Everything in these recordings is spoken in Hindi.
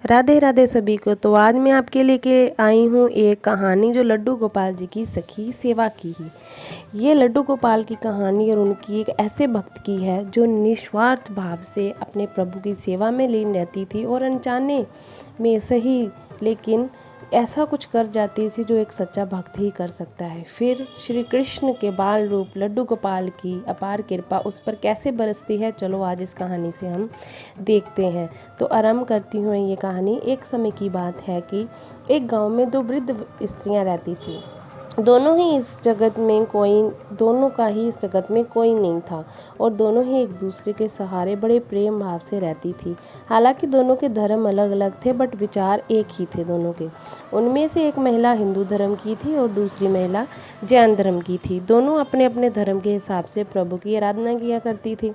राधे राधे सभी को। तो आज मैं आपके लेके आई हूँ एक कहानी जो लड्डू गोपाल जी की सखी सेवा की ही। ये लड्डू गोपाल की कहानी और उनकी एक ऐसे भक्त की है जो निस्वार्थ भाव से अपने प्रभु की सेवा में लीन रहती थी और अनजाने में सही लेकिन ऐसा कुछ कर जाती थी जो एक सच्चा भक्त ही कर सकता है। फिर श्री कृष्ण के बाल रूप लड्डू गोपाल की अपार कृपा उस पर कैसे बरसती है, चलो आज इस कहानी से हम देखते हैं। तो आरंभ करती हूँ ये कहानी। एक समय की बात है कि एक गांव में दो वृद्ध स्त्रियां रहती थी। दोनों का ही इस जगत में कोई नहीं था और दोनों ही एक दूसरे के सहारे बड़े प्रेम भाव से रहती थी। हालांकि दोनों के धर्म अलग अलग थे बट विचार एक ही थे दोनों के। उनमें से एक महिला हिंदू धर्म की थी और दूसरी महिला जैन धर्म की थी। दोनों अपने अपने धर्म के हिसाब से प्रभु की आराधना किया करती थी।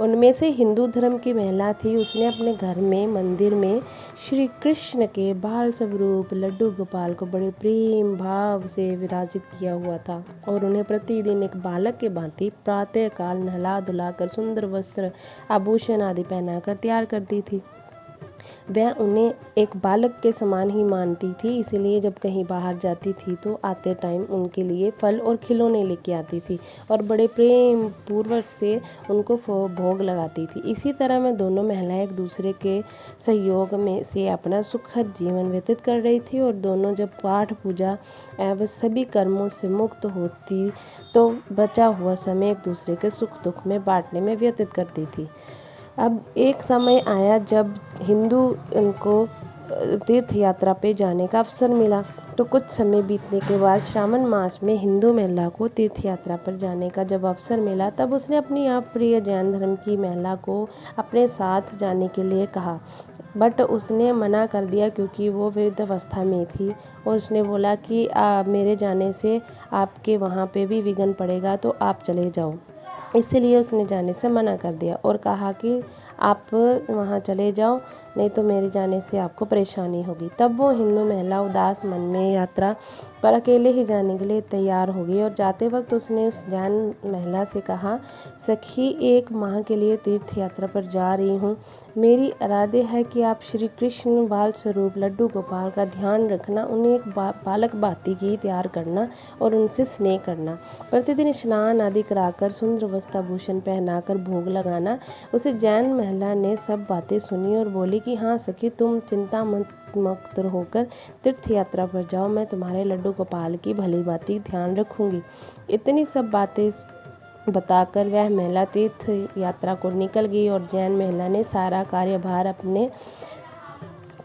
उनमें से हिंदू धर्म की महिला थी, उसने अपने घर में मंदिर में श्री कृष्ण के बाल स्वरूप लड्डू गोपाल को बड़े प्रेम भाव से विराजित किया हुआ था और उन्हें प्रतिदिन एक बालक के भांति प्रातः काल नहला धुलाकर सुंदर वस्त्र आभूषण आदि पहनाकर तैयार करती थी। वह उन्हें एक बालक के समान ही मानती थी, इसलिए जब कहीं बाहर जाती थी तो आते टाइम उनके लिए फल और खिलौने लेके आती थी और बड़े प्रेम पूर्वक से उनको भोग लगाती थी। इसी तरह में दोनों महिलाएं एक दूसरे के सहयोग में से अपना सुखद जीवन व्यतीत कर रही थी और दोनों जब पाठ पूजा एवं सभी कर्मों से मुक्त होती तो बचा हुआ समय एक दूसरे के सुख दुख में बांटने में व्यतीत करती थी। अब एक समय आया जब हिंदू उनको तीर्थ यात्रा पे जाने का अवसर मिला। तो कुछ समय बीतने के बाद श्रावण मास में हिंदू महिला को तीर्थ यात्रा पर जाने का जब अवसर मिला तब उसने अपनी अप्रिय जैन धर्म की महिला को अपने साथ जाने के लिए कहा, बट उसने मना कर दिया क्योंकि वो वृद्ध अवस्था में थी और उसने बोला कि मेरे जाने से आपके वहाँ पे भी विघ्न पड़ेगा तो आप चले जाओ। इसलिए उसने जाने से मना कर दिया और कहा कि आप वहाँ चले जाओ, नहीं तो मेरे जाने से आपको परेशानी होगी। तब वो हिंदू महिला उदास मन में यात्रा पर अकेले ही जाने के लिए तैयार हो गई और जाते वक्त उसने उस जैन महिला से कहा, सखी, एक माह के लिए तीर्थ यात्रा पर जा रही हूँ। मेरी इरादे है कि आप श्री कृष्ण बाल स्वरूप लड्डू गोपाल का ध्यान रखना, उन्हें एक बालक भांति की तैयार करना और उनसे स्नेह करना, प्रतिदिन स्नान आदि कराकर सुंदर वस्त्राभूषण पहनाकर भोग लगाना। उसे जैन महिला ने सब बातें सुनी और बोली कि हाँ सखी, तुम चिंता मुक्त होकर तीर्थ यात्रा पर जाओ, मैं तुम्हारे लड्डू गोपाल की भली भांति ध्यान रखूंगी। इतनी सब बातें बताकर वह महिला तीर्थ यात्रा को निकल गई और जैन महिला ने सारा कार्यभार अपने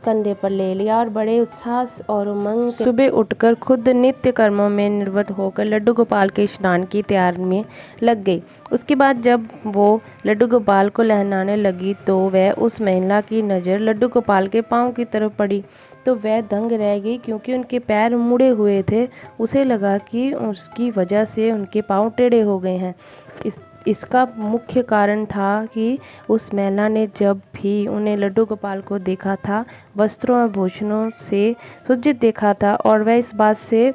कंधे पर ले लिया और बड़े उत्साह और उमंग सुबह उठकर खुद नित्य कर्मों में निवृत्त होकर लड्डू गोपाल के स्नान की तैयारी में लग गई। उसके बाद जब वो लड्डू गोपाल को नहलाने लगी तो वह उस महिला की नज़र लड्डू गोपाल के पाँव की तरफ पड़ी तो वह दंग रह गई क्योंकि उनके पैर मुड़े हुए थे। उसे लगा कि उसकी वजह से उनके पाँव टेढ़े हो गए हैं। इसका मुख्य कारण था कि उस महिला ने जब भी उन्हें लड्डू गोपाल को देखा था वस्त्रों और भूषणों से सुसज्जित देखा था और वह इस बात से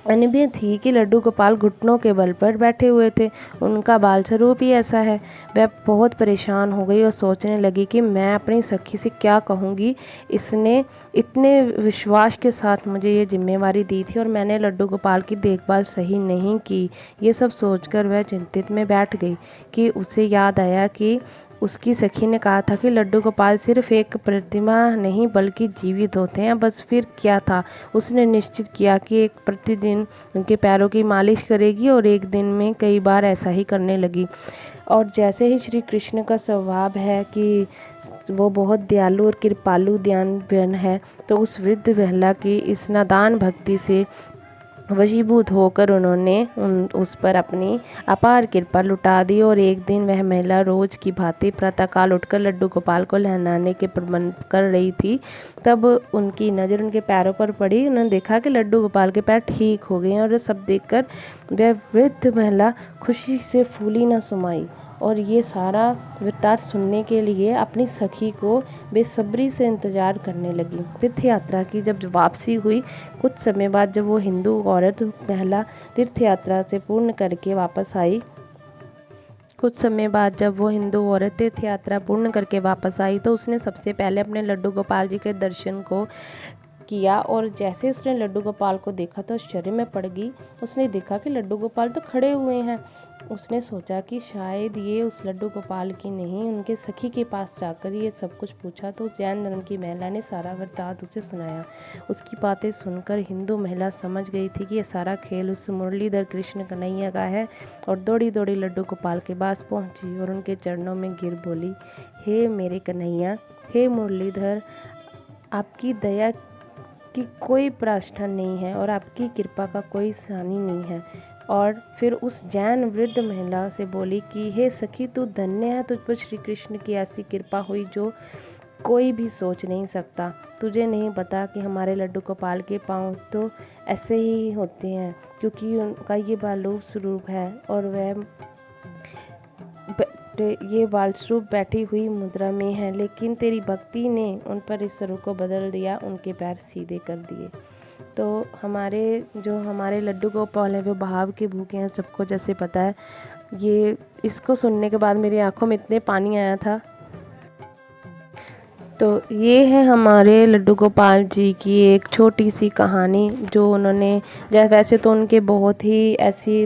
अनभिज्ञ थी कि लड्डू गोपाल घुटनों के बल पर बैठे हुए थे, उनका बाल स्वरूप ही ऐसा है। वह बहुत परेशान हो गई और सोचने लगी कि मैं अपनी सखी से क्या कहूँगी। इसने इतने विश्वास के साथ मुझे ये जिम्मेवारी दी थी और मैंने लड्डू गोपाल की देखभाल सही नहीं की। ये सब सोचकर वह चिंतित में बैठ गई कि उसे याद आया कि उसकी सखी ने कहा था कि लड्डू गोपाल सिर्फ एक प्रतिमा नहीं बल्कि जीवित होते हैं। बस फिर क्या था, उसने निश्चित किया कि एक प्रतिदिन उनके पैरों की मालिश करेगी और एक दिन में कई बार ऐसा ही करने लगी। और जैसे ही श्री कृष्ण का स्वभाव है कि वो बहुत दयालु और कृपालु दयावान है, तो उस वृद्ध महिला की इस नादान भक्ति से वशीभूत होकर उन्होंने उस पर अपनी अपार कृपा लुटा दी और एक दिन वह महिला रोज की भांति प्रातःकाल उठकर लड्डू गोपाल को नहलाने के प्रबंध कर रही थी। तब उनकी नज़र उनके पैरों पर पड़ी। उन्होंने देखा कि लड्डू गोपाल के पैर ठीक हो गए और सब देखकर वह वृद्ध महिला खुशी से फूली न समाई और ये सारा वृत्तांत सुनने के लिए अपनी सखी को बेसब्री से इंतजार करने लगी। तीर्थ यात्रा की जब वापसी हुई कुछ समय बाद जब वो हिंदू औरत महिला तीर्थ यात्रा से पूर्ण करके वापस आई, कुछ समय बाद जब वो हिंदू औरत तीर्थ यात्रा पूर्ण करके वापस आई तो उसने सबसे पहले अपने लड्डू गोपाल जी के दर्शन को किया और जैसे उसने लड्डू गोपाल को देखा तो आश्चर्य में पड़ गई। उसने देखा कि लड्डू गोपाल तो खड़े हुए हैं। उसने सोचा कि शायद ये उस लड्डू गोपाल की नहीं, उनके सखी के पास जाकर ये सब कुछ पूछा तो जैन धर्म की महिला ने सारा वृत्तांत उसे सुनाया। उसकी बातें सुनकर हिंदू महिला समझ गई थी कि ये सारा खेल उस मुरलीधर कृष्ण कन्हैया का है और दौड़ी दौड़ी लड्डू गोपाल के पास पहुंची और उनके चरणों में गिर बोली, हे मेरे कन्हैया, हे मुरलीधर, आपकी दया की कोई प्राष्ठा नहीं है और आपकी कृपा का कोई सानी नहीं है। और फिर उस जैन वृद्ध महिला से बोली कि हे सखी, तू धन्य है, तुझ पर श्री कृष्ण की ऐसी कृपा हुई जो कोई भी सोच नहीं सकता। तुझे नहीं पता कि हमारे लड्डू गोपाल के पाँव तो ऐसे ही होते हैं क्योंकि उनका ये बालरूप स्वरूप है और वह ये बाल स्वरूप बैठी हुई मुद्रा में है, लेकिन तेरी भक्ति ने उन पर इस स्वरूप को बदल दिया, उनके पैर सीधे कर दिए। तो हमारे लड्डू गोपाल हैं वो भाव के भूखे हैं, सबको जैसे पता है। ये इसको सुनने के बाद मेरी आंखों में इतने पानी आया था। तो ये है हमारे लड्डू गोपाल जी की एक छोटी सी कहानी जो उन्होंने, वैसे तो उनके बहुत ही ऐसी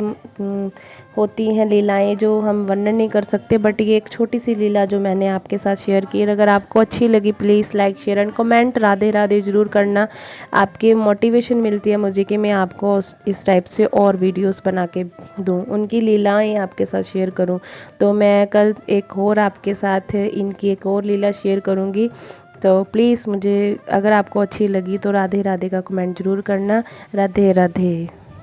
होती हैं लीलाएं जो हम वर्णन नहीं कर सकते, बट ये एक छोटी सी लीला जो मैंने आपके साथ शेयर की। अगर आपको अच्छी लगी please like share and comment Radhe Radhe ज़रूर करना। आपकी मोटिवेशन मिलती है मुझे कि मैं आपको इस टाइप से और वीडियोस बना के दूँ, उनकी लीलाएं आपके साथ शेयर करूँ। तो मैं कल एक और आपके साथ इनकी एक और लीला शेयर करूँगी। तो प्लीज़ मुझे, अगर आपको अच्छी लगी तो राधे राधे का कमेंट ज़रूर करना। राधे राधे।